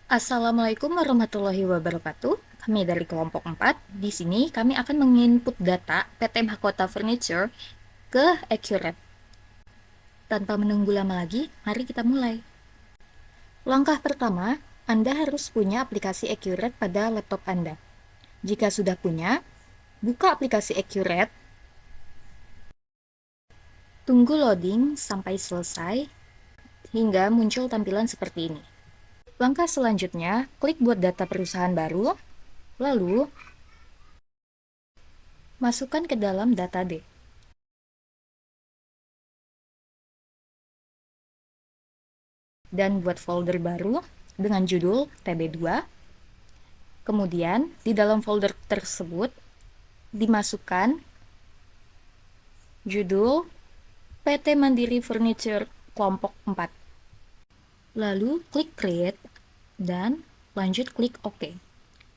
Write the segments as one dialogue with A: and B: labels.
A: Assalamualaikum warahmatullahi wabarakatuh. Kami dari kelompok 4. Di sini kami akan menginput data PT Mahkota Furniture ke Accurate. Tanpa menunggu lama lagi, mari kita mulai. Langkah pertama, Anda harus punya aplikasi Accurate pada laptop Anda. Jika sudah punya, buka aplikasi Accurate, tunggu loading sampai selesai hingga muncul tampilan seperti ini. Langkah selanjutnya, klik buat data perusahaan baru, lalu masukkan ke dalam data D. Dan buat folder baru dengan judul TB2. Kemudian, di dalam folder tersebut dimasukkan judul PT Mandiri Furniture Kelompok 4. Lalu klik Create dan lanjut klik OK.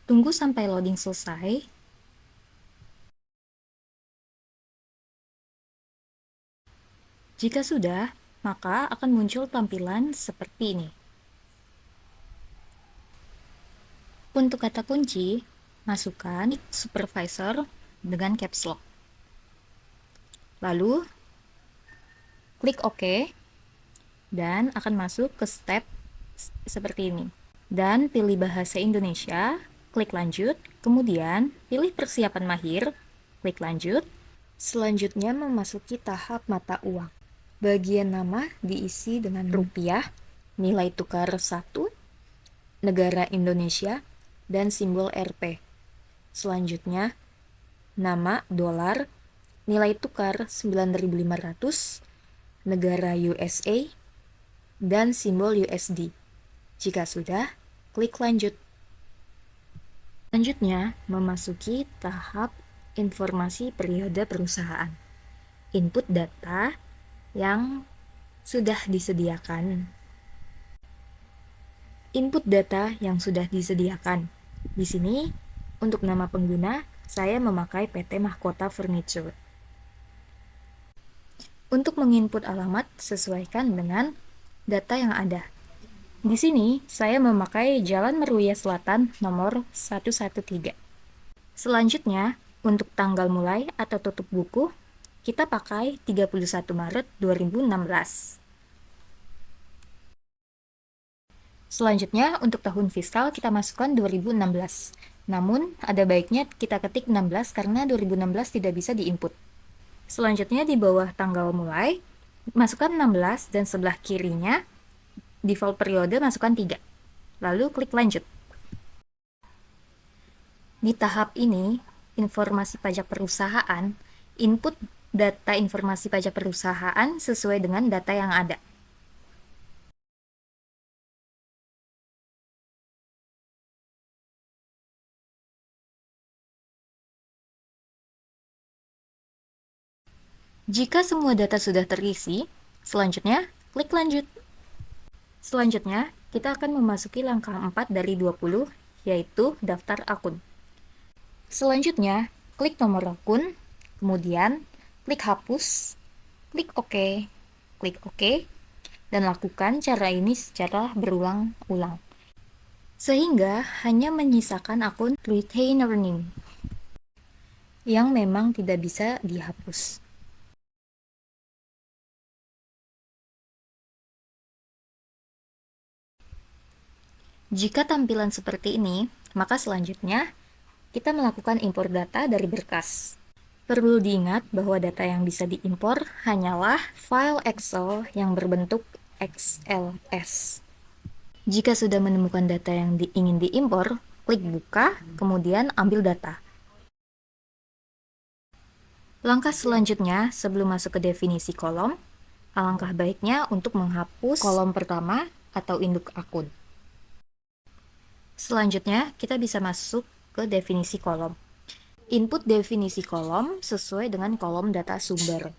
A: Tunggu sampai loading selesai. Jika sudah, maka akan muncul tampilan seperti ini. Untuk kata kunci, masukkan supervisor dengan caps lock. Lalu, klik OK, dan akan masuk ke step seperti ini. Dan pilih bahasa Indonesia, klik lanjut, kemudian pilih persiapan mahir, klik lanjut. Selanjutnya memasuki tahap mata uang. Bagian nama diisi dengan rupiah, nilai tukar 1, negara Indonesia, dan simbol Rp. Selanjutnya, nama dolar, nilai tukar 9.500, negara USA, dan simbol USD. Jika sudah, klik lanjut. Selanjutnya, memasuki tahap informasi periode perusahaan. Input data yang sudah disediakan. Input data yang sudah disediakan. Di sini, untuk nama pengguna, saya memakai PT Mahkota Furniture. Untuk menginput alamat, sesuaikan dengan data yang ada. Di sini, saya memakai Jalan Meruya Selatan nomor 113. Selanjutnya, untuk tanggal mulai atau tutup buku, kita pakai 31 Maret 2016. Selanjutnya, untuk tahun fiskal kita masukkan 2016. Namun, ada baiknya kita ketik 16 karena 2016 tidak bisa diinput. Selanjutnya, di bawah tanggal mulai, masukkan 16 dan sebelah kirinya default periode masukkan 3. Lalu klik lanjut. Di tahap ini, informasi pajak perusahaan, input data informasi pajak perusahaan sesuai dengan data yang ada. Jika semua data sudah terisi, selanjutnya klik lanjut. Selanjutnya, kita akan memasuki langkah 4 dari 20, yaitu daftar akun. Selanjutnya, klik nomor akun, kemudian klik hapus, klik OK, klik OK, dan lakukan cara ini secara berulang-ulang. Sehingga hanya menyisakan akun retainer name yang memang tidak bisa dihapus. Jika tampilan seperti ini, maka selanjutnya kita melakukan impor data dari berkas. Perlu diingat bahwa data yang bisa diimpor hanyalah file Excel yang berbentuk XLS. Jika sudah menemukan data yang ingin diimpor, klik buka, kemudian ambil data. Langkah selanjutnya, sebelum masuk ke definisi kolom, alangkah baiknya untuk menghapus kolom pertama atau induk akun. Selanjutnya, kita bisa masuk ke definisi kolom. Input definisi kolom sesuai dengan kolom data sumber.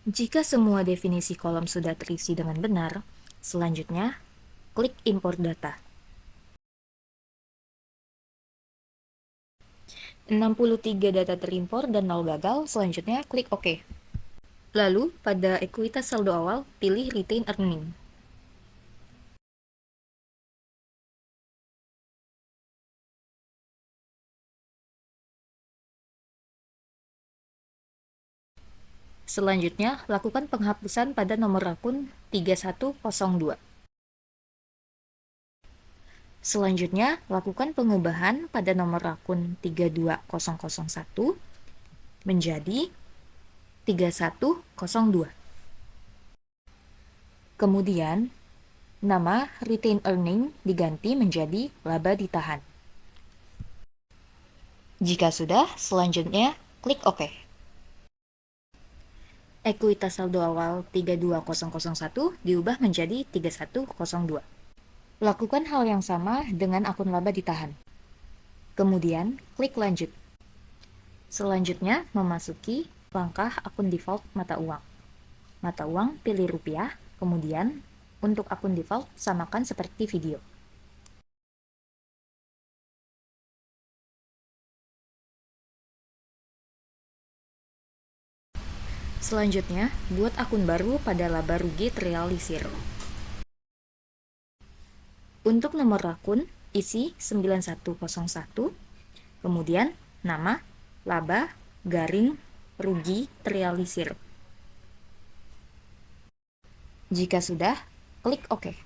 A: Jika semua definisi kolom sudah terisi dengan benar, selanjutnya klik import data. 63 data terimpor dan 0 gagal, selanjutnya klik OK. Lalu, pada ekuitas saldo awal, pilih Retain Earning. Selanjutnya, lakukan penghapusan pada nomor akun 3102. Selanjutnya, lakukan pengubahan pada nomor akun 32001 menjadi 3102. Kemudian, nama Retain Earning diganti menjadi laba ditahan. Jika sudah, selanjutnya klik OK. Ekuitas saldo awal 32001 diubah menjadi 3102. Lakukan hal yang sama dengan akun laba ditahan. Kemudian, klik lanjut. Selanjutnya, memasuki langkah akun default mata uang. Mata uang, pilih rupiah, kemudian untuk akun default, samakan seperti video. Selanjutnya, buat akun baru pada laba rugi terrealisir. Untuk nomor akun, isi 9101, kemudian nama, laba, garing, rugi terrealisir. Jika sudah, klik OK.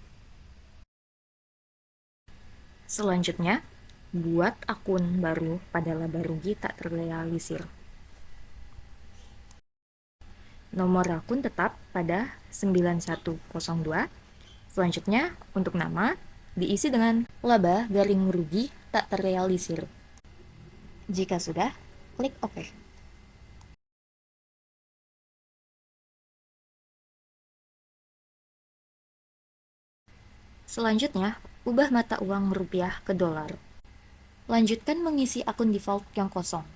A: Selanjutnya, buat akun baru pada laba rugi tak terrealisir. Nomor akun tetap pada 9102. Selanjutnya, untuk nama, diisi dengan laba garing rugi tak terrealisir. Jika sudah, klik OK. Selanjutnya, ubah mata uang rupiah ke dolar. Lanjutkan mengisi akun default yang kosong.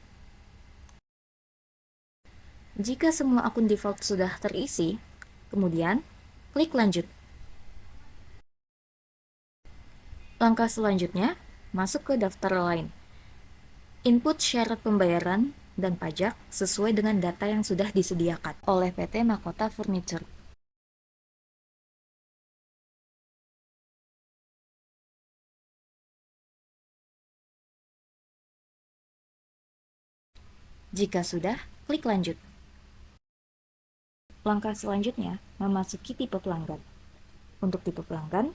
A: Jika semua akun default sudah terisi, kemudian klik lanjut. Langkah selanjutnya, masuk ke daftar lain. Input syarat pembayaran dan pajak sesuai dengan data yang sudah disediakan oleh PT Mahkota Furniture. Jika sudah, klik lanjut. Langkah selanjutnya, memasuki tipe pelanggan. Untuk tipe pelanggan,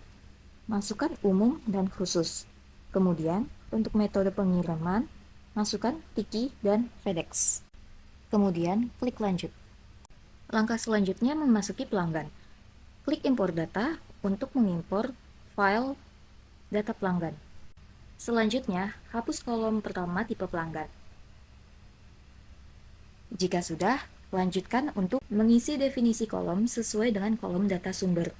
A: masukkan umum dan khusus. Kemudian, untuk metode pengiriman, masukkan Tiki dan FedEx. Kemudian, klik lanjut. Langkah selanjutnya memasuki pelanggan. Klik impor data untuk mengimpor file data pelanggan. Selanjutnya, hapus kolom pertama tipe pelanggan. Jika sudah, lanjutkan untuk mengisi definisi kolom sesuai dengan kolom data sumber.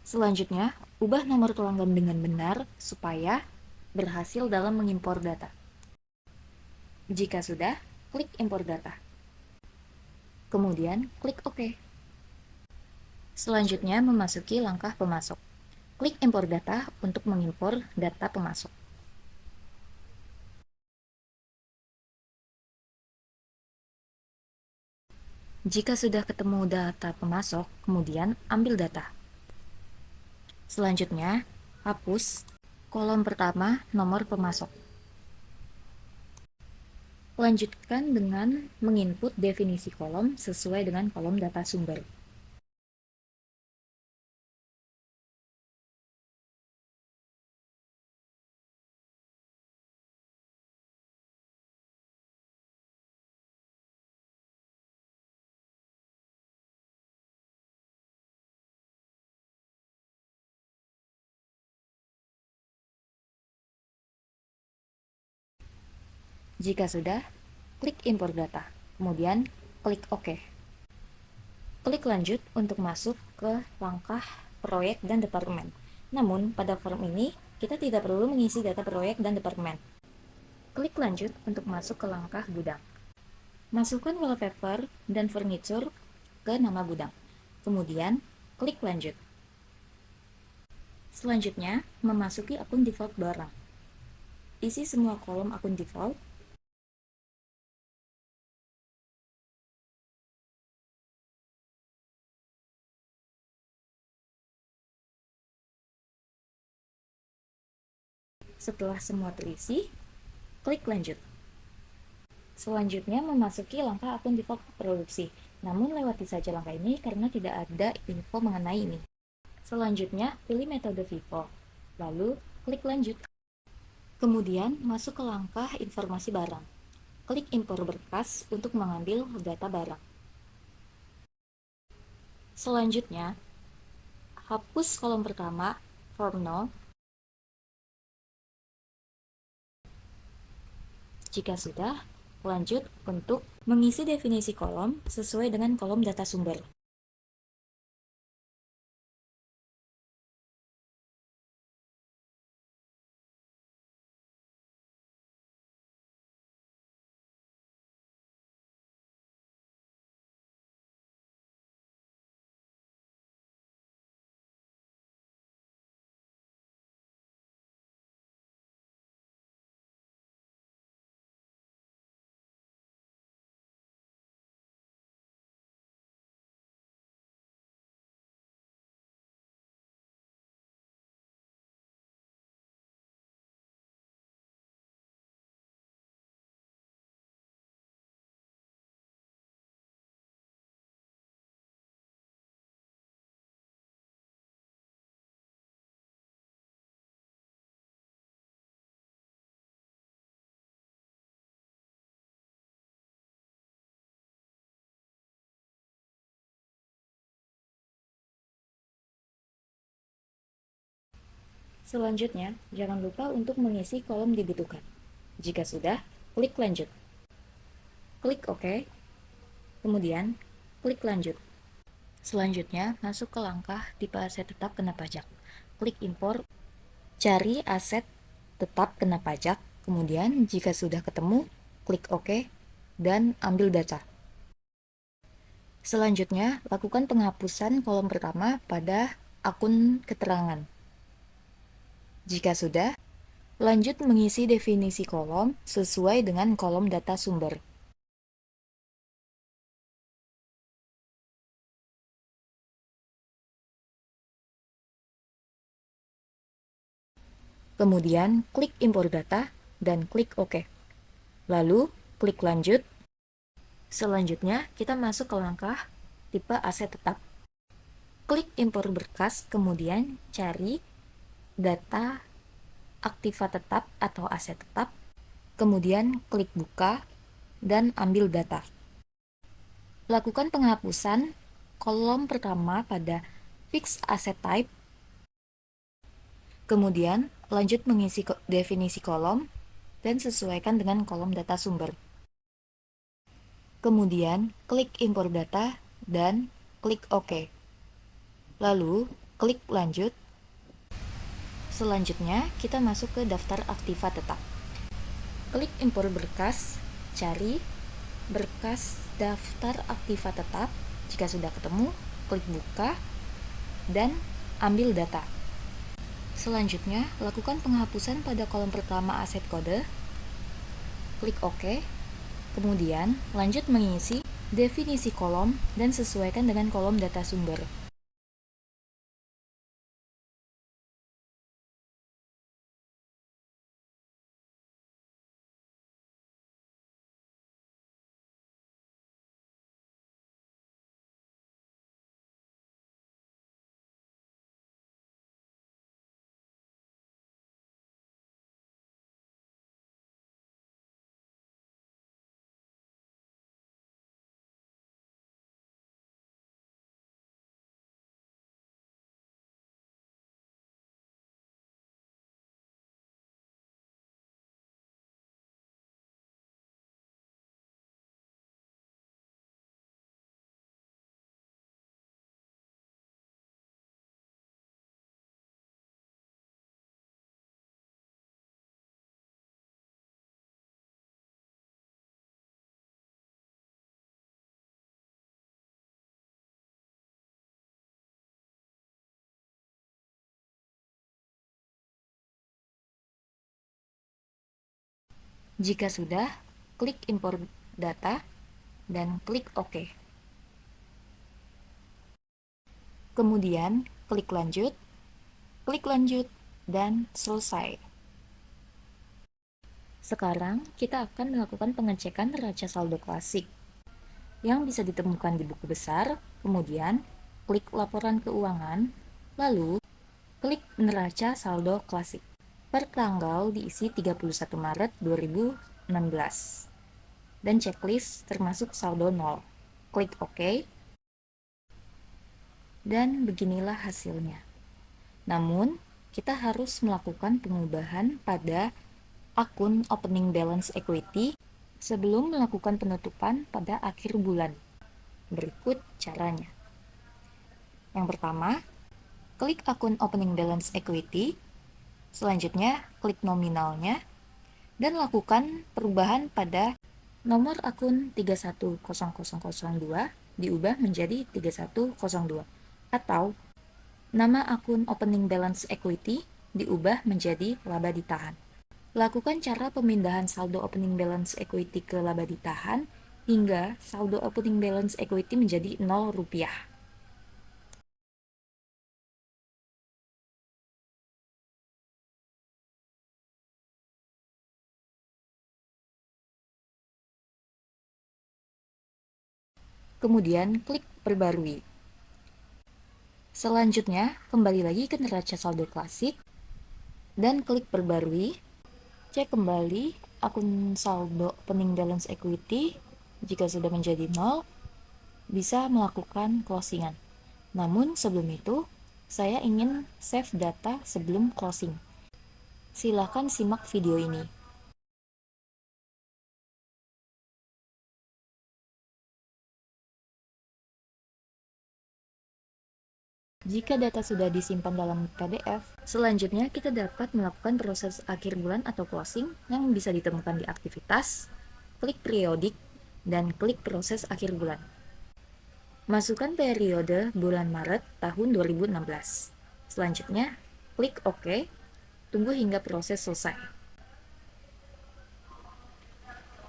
A: Selanjutnya, ubah nomor pelanggan dengan benar supaya berhasil dalam mengimpor data. Jika sudah, klik impor data. Kemudian, klik OK. Selanjutnya, memasuki langkah pemasok. Klik impor data untuk mengimpor data pemasok. Jika sudah ketemu data pemasok, kemudian ambil data. Selanjutnya, hapus kolom pertama nomor pemasok. Lanjutkan dengan menginput definisi kolom sesuai dengan kolom data sumber. Jika sudah, klik impor data, kemudian klik OK. Klik lanjut untuk masuk ke langkah proyek dan departemen. Namun, pada form ini, kita tidak perlu mengisi data proyek dan departemen. Klik lanjut untuk masuk ke langkah gudang. Masukkan wallpaper dan furniture ke nama gudang. Kemudian, klik lanjut. Selanjutnya, memasuki akun default barang. Isi semua kolom akun default. Setelah semua terisi, klik lanjut. Selanjutnya memasuki langkah akun default produksi. Namun lewati saja langkah ini karena tidak ada info mengenai ini. Selanjutnya, pilih metode FIFO. Lalu, klik lanjut. Kemudian, masuk ke langkah informasi barang. Klik impor berkas untuk mengambil data barang. Selanjutnya, hapus kolom pertama, form 0. Jika sudah, lanjut untuk mengisi definisi kolom sesuai dengan kolom data sumber. Selanjutnya, jangan lupa untuk mengisi kolom dibutuhkan. Jika sudah, klik lanjut. Klik OK, kemudian klik lanjut. Selanjutnya, masuk ke langkah tipe aset tetap kena pajak. Klik impor, cari aset tetap kena pajak, kemudian jika sudah ketemu, klik OK, dan ambil data. Selanjutnya, lakukan penghapusan kolom pertama pada akun keterangan. Jika sudah, lanjut mengisi definisi kolom sesuai dengan kolom data sumber. Kemudian, klik impor data dan klik OK. Lalu, klik lanjut. Selanjutnya, kita masuk ke langkah tipe aset tetap. Klik impor berkas, kemudian cari data aktiva tetap atau aset tetap, kemudian klik buka dan ambil data. Lakukan penghapusan kolom pertama pada fix asset type, kemudian lanjut mengisi definisi kolom dan sesuaikan dengan kolom data sumber. Kemudian klik impor data dan klik OK. Lalu klik lanjut. Selanjutnya kita masuk ke daftar aktiva tetap. Klik impor berkas, cari berkas daftar aktiva tetap. Jika sudah ketemu, klik buka dan ambil data. Selanjutnya, lakukan penghapusan pada kolom pertama aset kode. Klik OK. Kemudian, lanjut mengisi definisi kolom dan sesuaikan dengan kolom data sumber. Jika sudah, klik import data dan klik OK. Kemudian, klik lanjut, dan selesai. Sekarang, kita akan melakukan pengecekan neraca saldo klasik yang bisa ditemukan di buku besar, kemudian klik laporan keuangan, lalu klik neraca saldo klasik. Per tanggal diisi 31 Maret 2016 dan checklist termasuk saldo 0. Klik OK dan beginilah hasilnya. Namun, kita harus melakukan pengubahan pada akun opening balance equity sebelum melakukan penutupan pada akhir bulan. Berikut caranya. Yang pertama, klik akun opening balance equity, selanjutnya klik nominalnya, dan lakukan perubahan pada nomor akun 310002 diubah menjadi 3102, atau nama akun opening balance equity diubah menjadi laba ditahan. Lakukan cara pemindahan saldo opening balance equity ke laba ditahan hingga saldo opening balance equity menjadi 0 rupiah. Kemudian klik perbarui. Selanjutnya, kembali lagi ke neraca saldo klasik dan klik perbarui. Cek kembali akun saldo opening balance equity. Jika sudah menjadi 0, bisa melakukan closingan. Namun sebelum itu, saya ingin save data sebelum closing. Silakan simak video ini. Jika data sudah disimpan dalam PDF, selanjutnya kita dapat melakukan proses akhir bulan atau closing yang bisa ditemukan di aktivitas, klik periodik, dan klik proses akhir bulan. Masukkan periode bulan Maret tahun 2016. Selanjutnya, klik OK, tunggu hingga proses selesai.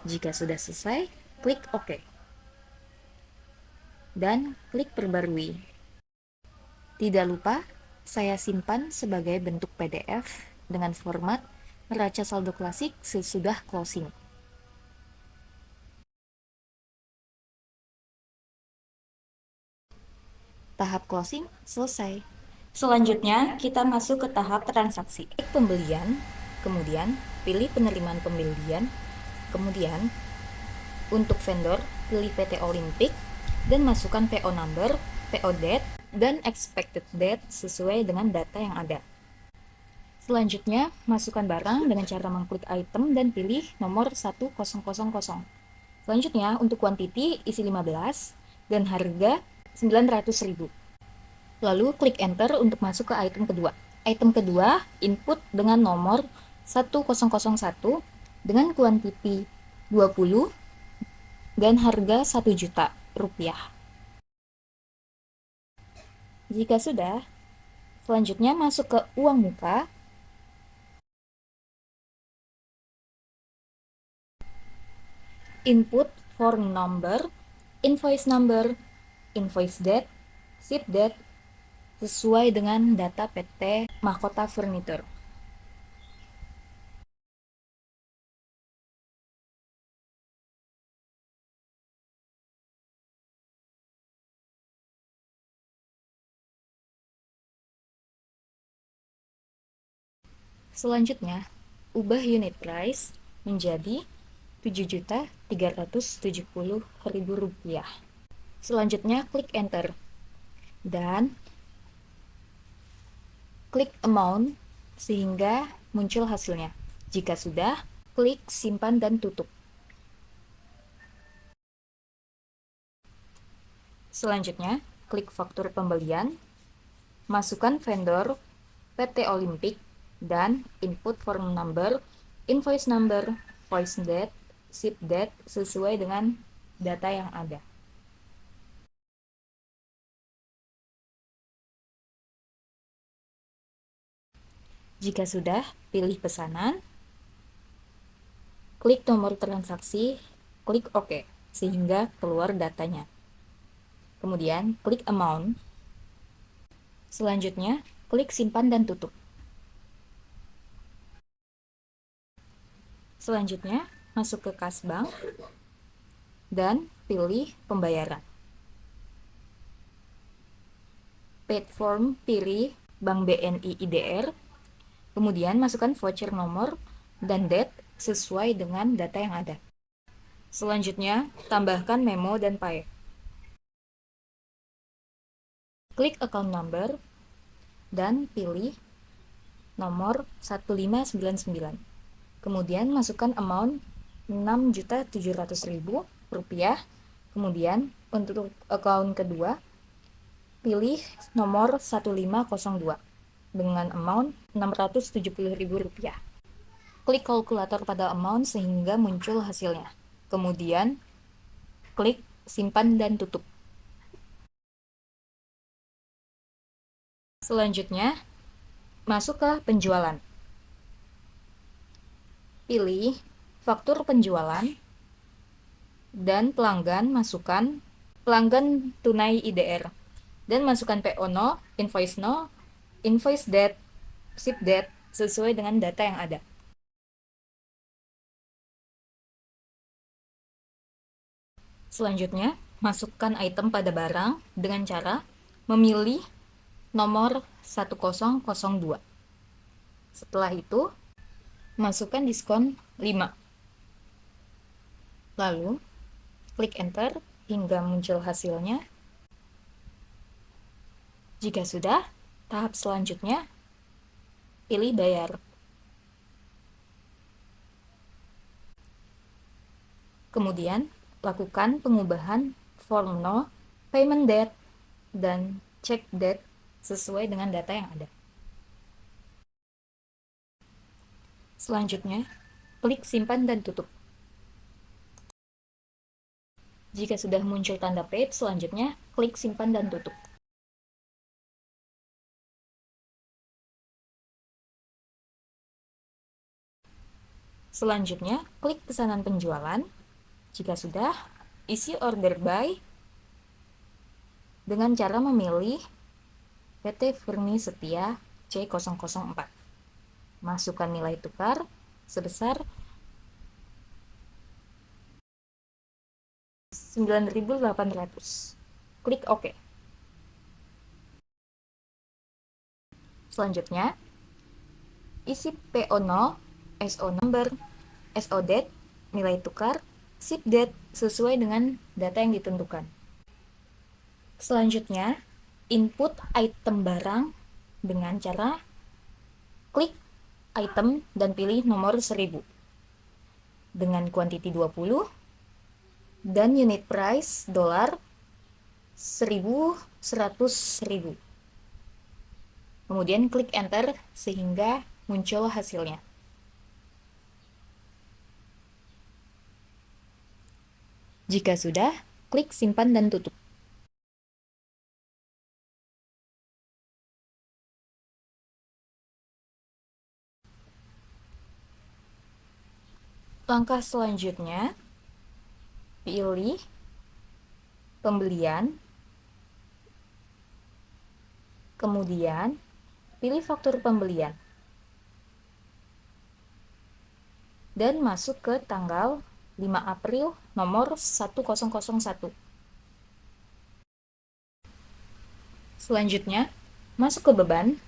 A: Jika sudah selesai, klik OK. Dan klik perbarui. Tidak lupa, saya simpan sebagai bentuk PDF dengan format neraca saldo klasik sesudah closing. Tahap closing selesai. Selanjutnya, kita masuk ke tahap transaksi. Klik pembelian, kemudian pilih penerimaan pembelian, kemudian untuk vendor, pilih PT Olimpik, dan masukkan PO number, PO date, dan expected date sesuai dengan data yang ada. Selanjutnya, masukkan barang dengan cara mengklik item dan pilih nomor 1000. Selanjutnya, untuk quantity isi 15 dan harga 900.000. Lalu klik enter untuk masuk ke item kedua. Item kedua, input dengan nomor 1001 dengan quantity 20 dan harga 1 juta rupiah. Jika sudah, selanjutnya masuk ke uang muka. Input form number, invoice date, ship date, sesuai dengan data PT Mahkota Furniture. Selanjutnya, ubah unit price menjadi Rp7.370.000. Selanjutnya, klik enter dan klik amount sehingga muncul hasilnya. Jika sudah, klik simpan dan tutup. Selanjutnya, klik faktur pembelian, masukkan vendor PT Olimpik, dan input form number, invoice number, voice date, ship date sesuai dengan data yang ada. Jika sudah, pilih pesanan, klik nomor transaksi, klik OK, sehingga keluar datanya. Kemudian, klik amount. Selanjutnya, klik simpan dan tutup. Selanjutnya, masuk ke kas bank dan pilih pembayaran. Paid form, pilih Bank BNI IDR, kemudian masukkan voucher nomor dan date sesuai dengan data yang ada. Selanjutnya, tambahkan memo dan PAE. Klik account number dan pilih nomor 1599. Kemudian masukkan amount Rp6.700.000. Kemudian untuk account kedua, pilih nomor 1502 dengan amount Rp670.000. Klik kalkulator pada amount sehingga muncul hasilnya. Kemudian, klik simpan dan tutup. Selanjutnya, masuk ke penjualan. Pilih faktur penjualan dan pelanggan, masukkan pelanggan tunai IDR. Dan masukkan PO no, invoice no, invoice date, ship date sesuai dengan data yang ada. Selanjutnya, masukkan item pada barang dengan cara memilih nomor 1002. Setelah itu, masukkan diskon 5. Lalu, klik enter hingga muncul hasilnya. Jika sudah, tahap selanjutnya, pilih bayar. Kemudian, lakukan pengubahan form no, payment date, dan check date sesuai dengan data yang ada. Selanjutnya, klik simpan dan tutup. Jika sudah muncul tanda paid, selanjutnya klik simpan dan tutup. Selanjutnya, klik pesanan penjualan. Jika sudah, isi order by dengan cara memilih PT Furni Setia C004. Masukkan nilai tukar sebesar 9.800. Klik OK. Selanjutnya, isi PO no, SO number, SO date, nilai tukar, ship date sesuai dengan data yang ditentukan. Selanjutnya, input item barang dengan cara klik item dan pilih nomor 1000 dengan kuantiti 20 dan unit price dolar 1.100.000. Kemudian klik enter sehingga muncul hasilnya. Jika sudah, klik simpan dan tutup. Langkah selanjutnya, pilih pembelian, kemudian pilih faktur pembelian, dan masuk ke tanggal 5 April nomor 1001. Selanjutnya, masuk ke beban,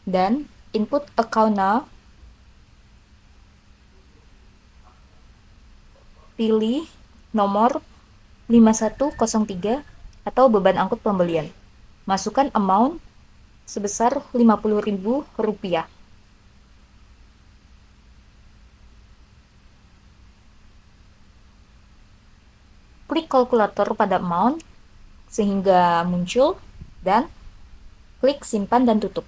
A: dan input account now, pilih nomor 5103 atau beban angkut pembelian. Masukkan amount sebesar Rp50.000. Klik kalkulator pada amount sehingga muncul dan klik simpan dan tutup.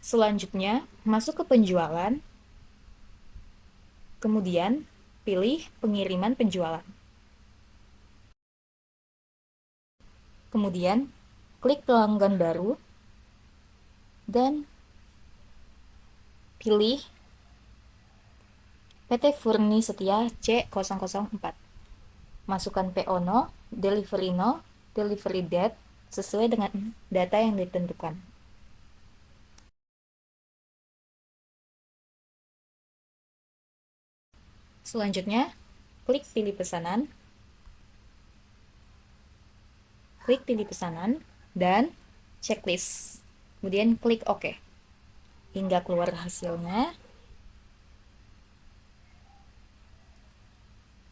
A: Selanjutnya, masuk ke penjualan, kemudian pilih pengiriman penjualan. Kemudian, klik pelanggan baru, dan pilih PT Furni Setia C004. Masukkan PO no, delivery date, sesuai dengan data yang ditentukan. Selanjutnya, klik pilih pesanan, dan checklist. Kemudian klik OK. Hingga keluar hasilnya.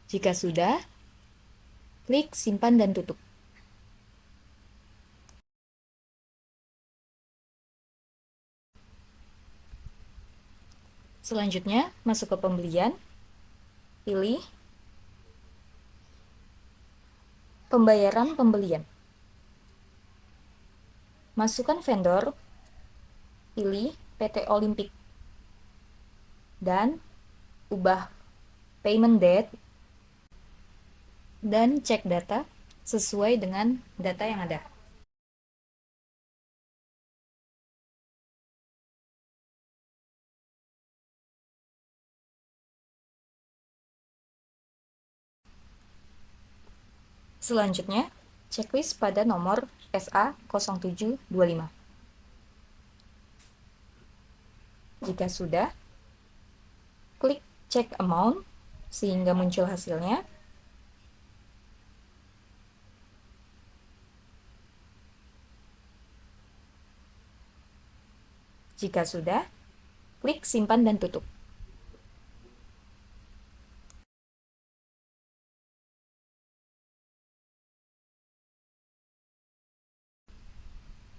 A: Jika sudah, klik simpan dan tutup. Selanjutnya, masuk ke pembelian, pilih pembayaran pembelian. Masukkan vendor, pilih PT Olimpik, dan ubah payment date, dan cek data sesuai dengan data yang ada. Selanjutnya, checklist pada nomor SA0725. Jika sudah, klik check amount sehingga muncul hasilnya. Jika sudah, klik simpan dan tutup.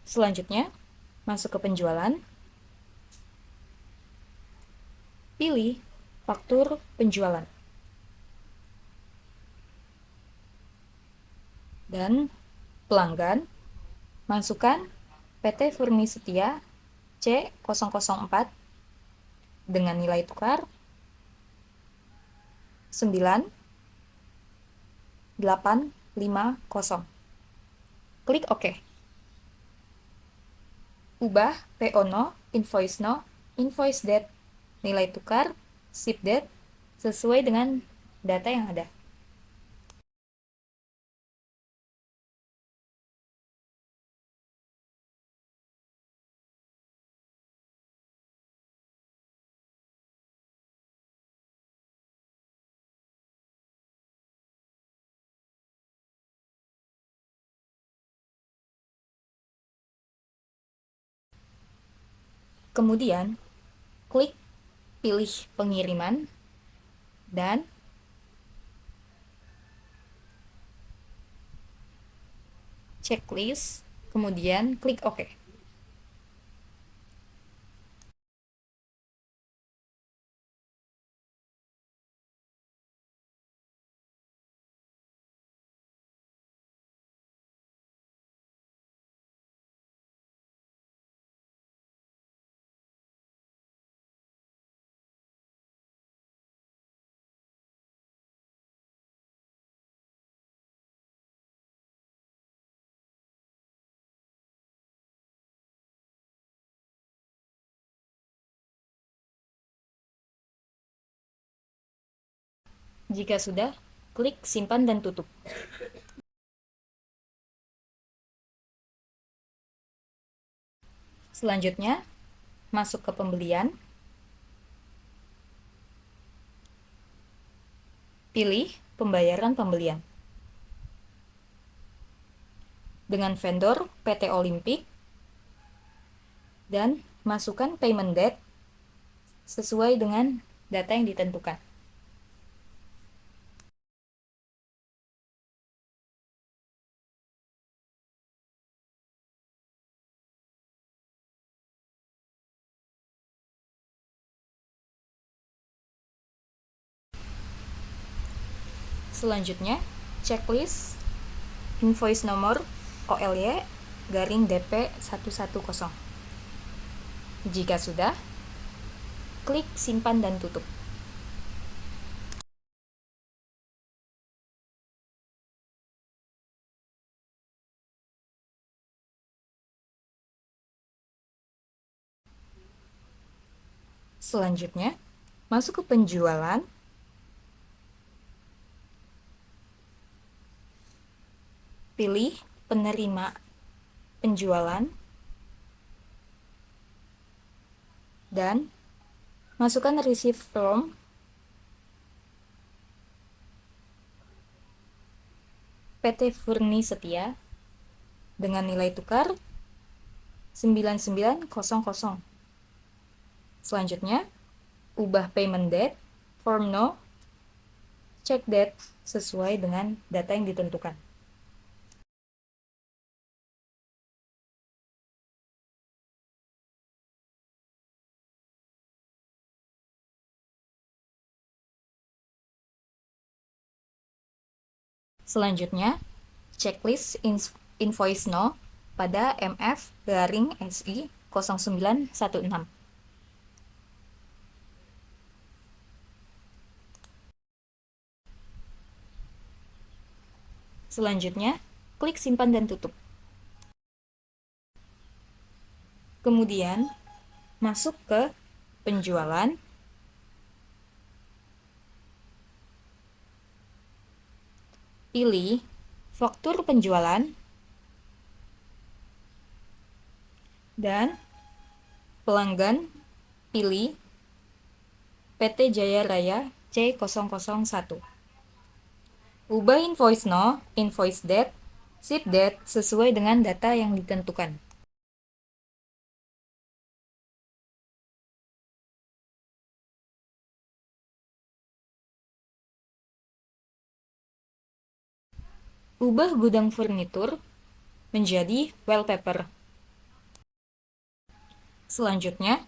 A: Selanjutnya, masuk ke penjualan, pilih faktur penjualan, dan pelanggan, masukkan PT Furni Setia C004 dengan nilai tukar 9850. Klik OK. Ubah PO no, invoice date, nilai tukar, ship date, sesuai dengan data yang ada. Kemudian, klik pilih pengiriman, dan checklist, kemudian klik OK. Jika sudah, klik simpan dan tutup. Selanjutnya, masuk ke pembelian, pilih pembayaran pembelian. Dengan vendor PT Olimpik, dan masukkan payment date sesuai dengan data yang ditentukan. Selanjutnya, checklist invoice nomor OLY-DP110. Jika sudah, klik simpan dan tutup. Selanjutnya, masuk ke penjualan, pilih penerima penjualan, dan masukkan receipt from PT Furni Setia dengan nilai tukar 9900. Selanjutnya, ubah payment date, form no, check date sesuai dengan data yang ditentukan. Selanjutnya, checklist invoice no pada MF-SI 0916. Selanjutnya, klik simpan dan tutup. Kemudian, masuk ke penjualan, pilih faktur penjualan, dan pelanggan pilih PT Jaya Raya C001. Ubah invoice no, invoice date, ship date sesuai dengan data yang ditentukan. Ubah gudang furnitur menjadi wallpaper. Selanjutnya,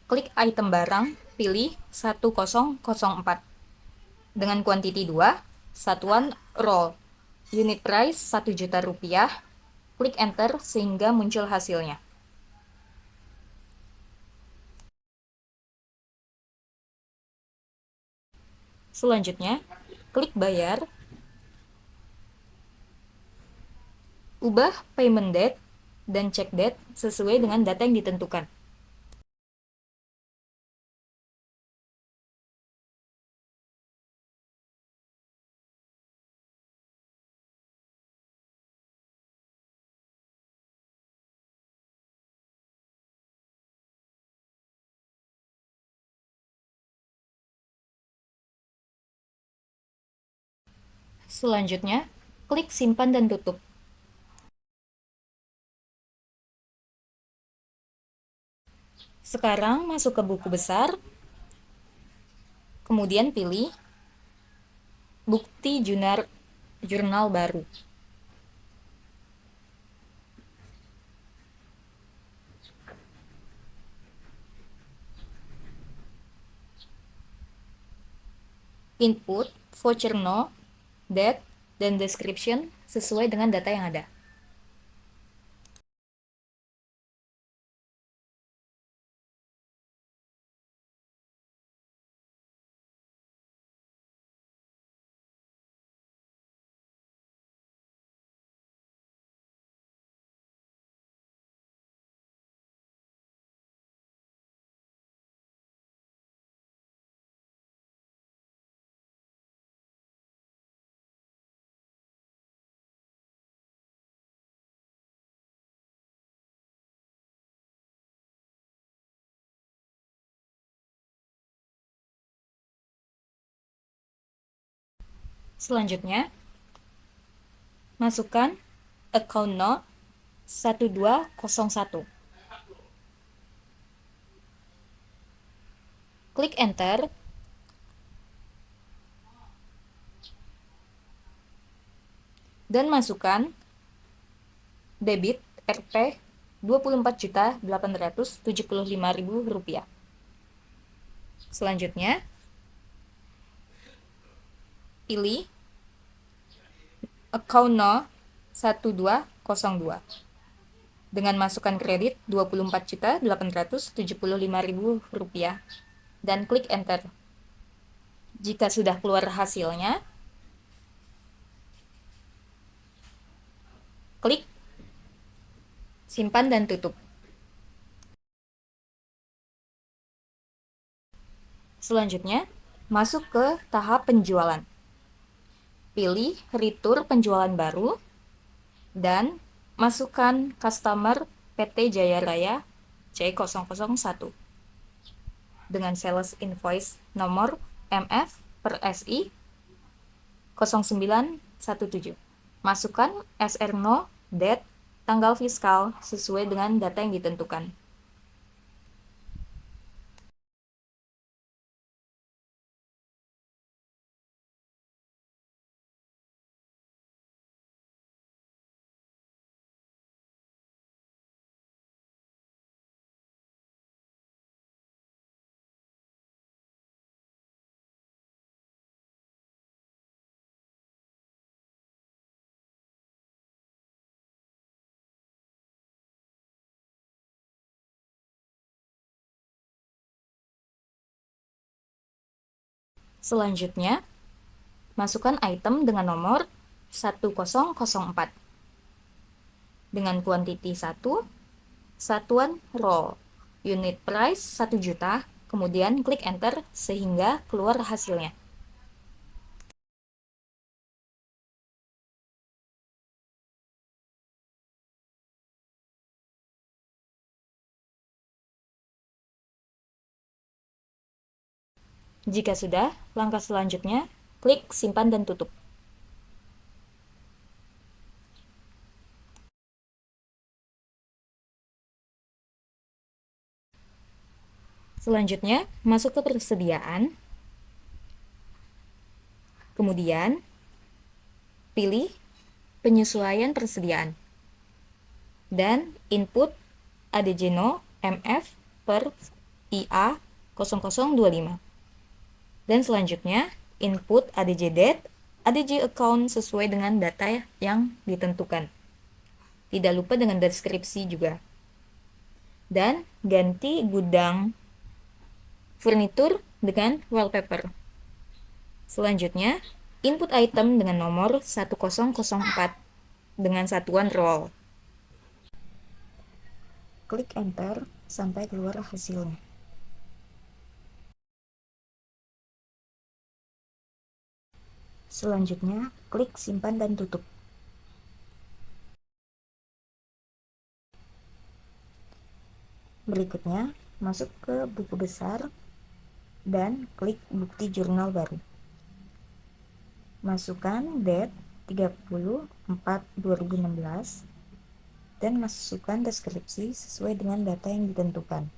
A: klik item barang, pilih 1004. Dengan kuantiti 2, satuan roll. Unit price 1 juta rupiah. Klik enter sehingga muncul hasilnya. Selanjutnya, klik bayar. Ubah payment date dan check date sesuai dengan data yang ditentukan. Selanjutnya, klik simpan dan tutup. Sekarang masuk ke buku besar, kemudian pilih bukti jurnal baru. Input, voucher no, date, dan description sesuai dengan data yang ada. Selanjutnya, masukkan account note 1201. Klik enter. Dan masukkan debit Rp 24.875.000. Selanjutnya, pilih account no 1202. dengan masukan kredit Rp24.875.000 dan klik enter. Jika sudah keluar hasilnya, klik simpan dan tutup. Selanjutnya, masuk ke tahap penjualan. Pilih retur penjualan baru dan masukkan customer PT Jaya Raya C001 dengan sales invoice nomor MF per SI 0917. Masukkan SR0, date, tanggal fiskal sesuai dengan data yang ditentukan. Selanjutnya, masukkan item dengan nomor 1004 dengan kuantiti 1, satuan roll, unit price 1 juta, kemudian klik enter sehingga keluar hasilnya. Jika sudah, langkah selanjutnya, klik simpan dan tutup. Selanjutnya, masuk ke persediaan, kemudian pilih penyesuaian persediaan, dan input ADJ0 MF per IA 0025. Dan selanjutnya, input ADJ date, ADJ account sesuai dengan data yang ditentukan. Tidak lupa dengan deskripsi juga. Dan ganti gudang furnitur dengan wallpaper. Selanjutnya, input item dengan nomor 1004 dengan satuan roll. Klik enter sampai keluar hasilnya. Selanjutnya, klik simpan dan tutup. Berikutnya, masuk ke buku besar dan klik bukti jurnal baru. Masukkan date 30/4/2016 dan masukkan deskripsi sesuai dengan data yang ditentukan.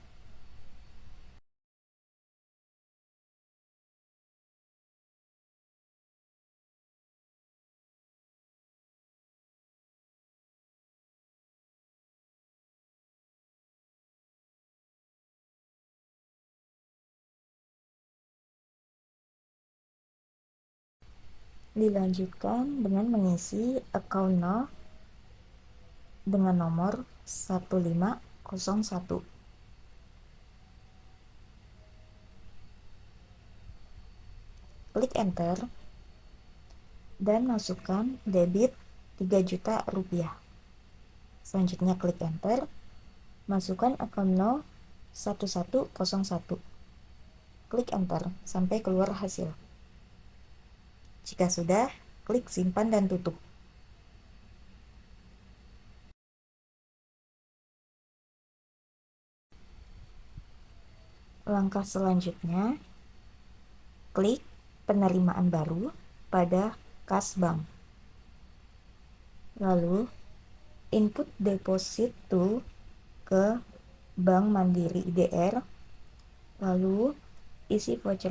A: Dilanjutkan dengan mengisi account dengan nomor 1501. Klik enter dan masukkan debit 3 juta rupiah. Selanjutnya klik enter, masukkan account 1101. Klik enter sampai keluar hasil. Jika sudah, klik simpan dan tutup. Langkah selanjutnya, klik penerimaan baru pada kas bank. Lalu, input deposit to ke Bank Mandiri IDR. Lalu, isi voucher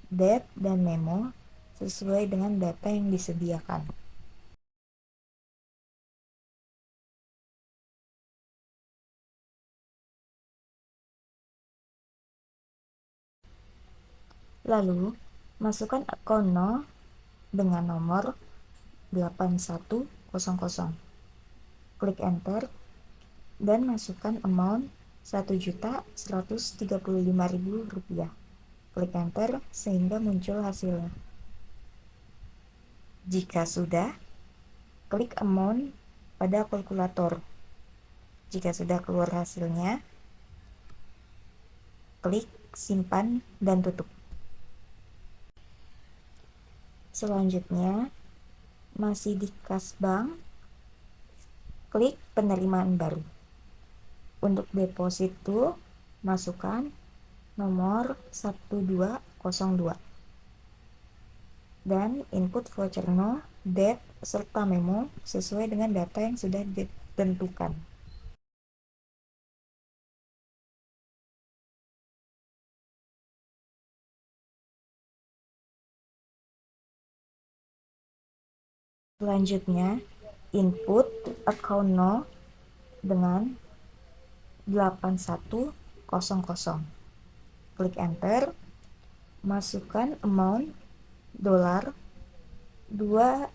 A: date, dan memo sesuai dengan data yang disediakan. Lalu, masukkan account dengan nomor 8100. Klik enter dan masukkan amount Rp1.135.000. Klik enter sehingga muncul hasilnya. Jika sudah, klik amount pada kalkulator. Jika sudah keluar hasilnya, klik simpan dan tutup. Selanjutnya, masih di kas bank, klik penerimaan baru. Untuk deposit tuh, masukkan nomor 1202 dan input voucher no, date, serta memo sesuai dengan data yang sudah ditentukan. Selanjutnya, input account no dengan 8100. Klik enter, masukkan amount $238.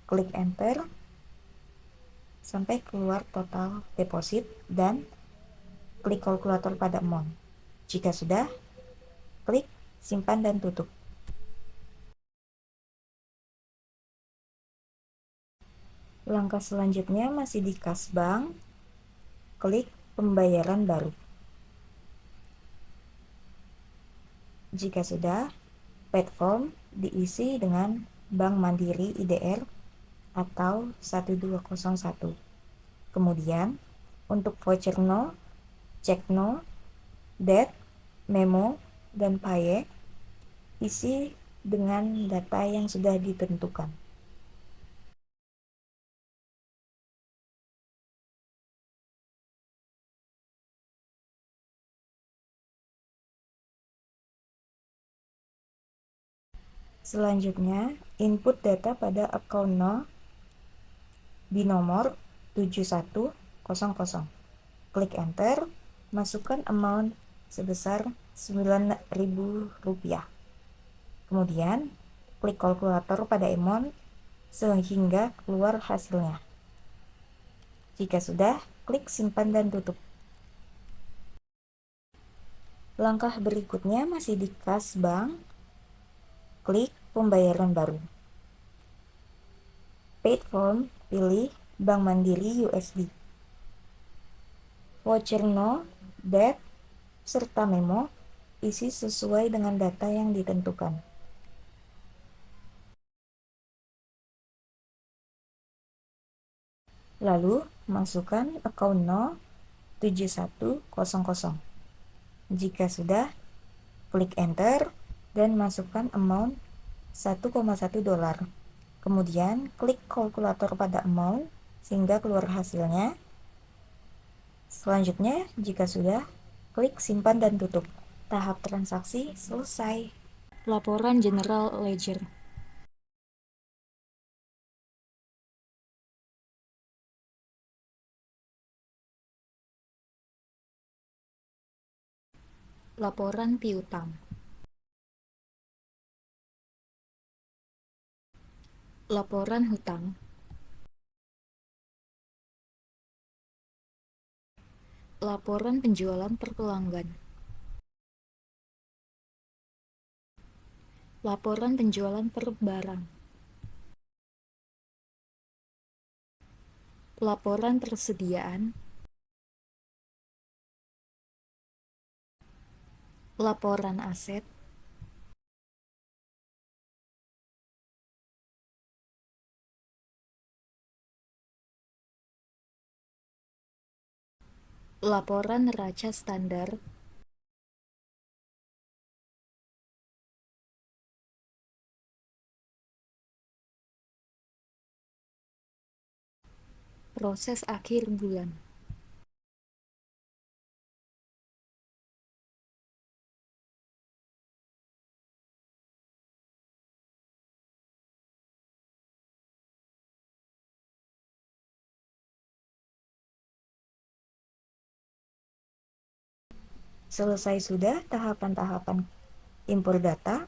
A: Klik enter sampai keluar total deposit dan klik kalkulator pada amount. Jika sudah, klik simpan dan tutup. Langkah selanjutnya masih di kas bank, klik pembayaran baru. Jika sudah, paid form diisi dengan Bank Mandiri IDR atau 1201. Kemudian, untuk voucher no, cek no, date, memo, dan paye isi dengan data yang sudah ditentukan. Selanjutnya, input data pada account no di nomor 7100. Klik enter, masukkan amount sebesar Rp9.000. Kemudian, klik kalkulator pada amount sehingga keluar hasilnya. Jika sudah, klik simpan dan tutup. Langkah berikutnya masih di kas bank, klik pembayaran baru. Paid form, pilih Bank Mandiri USD. Voucher no, date, serta memo isi sesuai dengan data yang ditentukan. Lalu, masukkan account no 7100. Jika sudah, klik enter dan masukkan amount $1,1. Kemudian, klik kalkulator pada amount sehingga keluar hasilnya. Selanjutnya, jika sudah, klik simpan dan tutup. Tahap transaksi selesai. Laporan General Ledger. Laporan piutang. Laporan hutang. Laporan penjualan per pelanggan. Laporan penjualan per barang. Laporan persediaan. Laporan aset. Laporan neraca standar. Proses akhir bulan. Selesai sudah tahapan-tahapan impor data,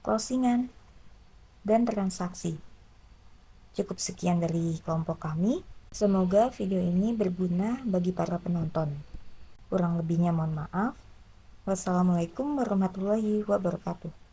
A: closingan, dan transaksi. Cukup sekian dari kelompok kami. Semoga video ini berguna bagi para penonton. Kurang lebihnya mohon maaf. Wassalamualaikum warahmatullahi wabarakatuh.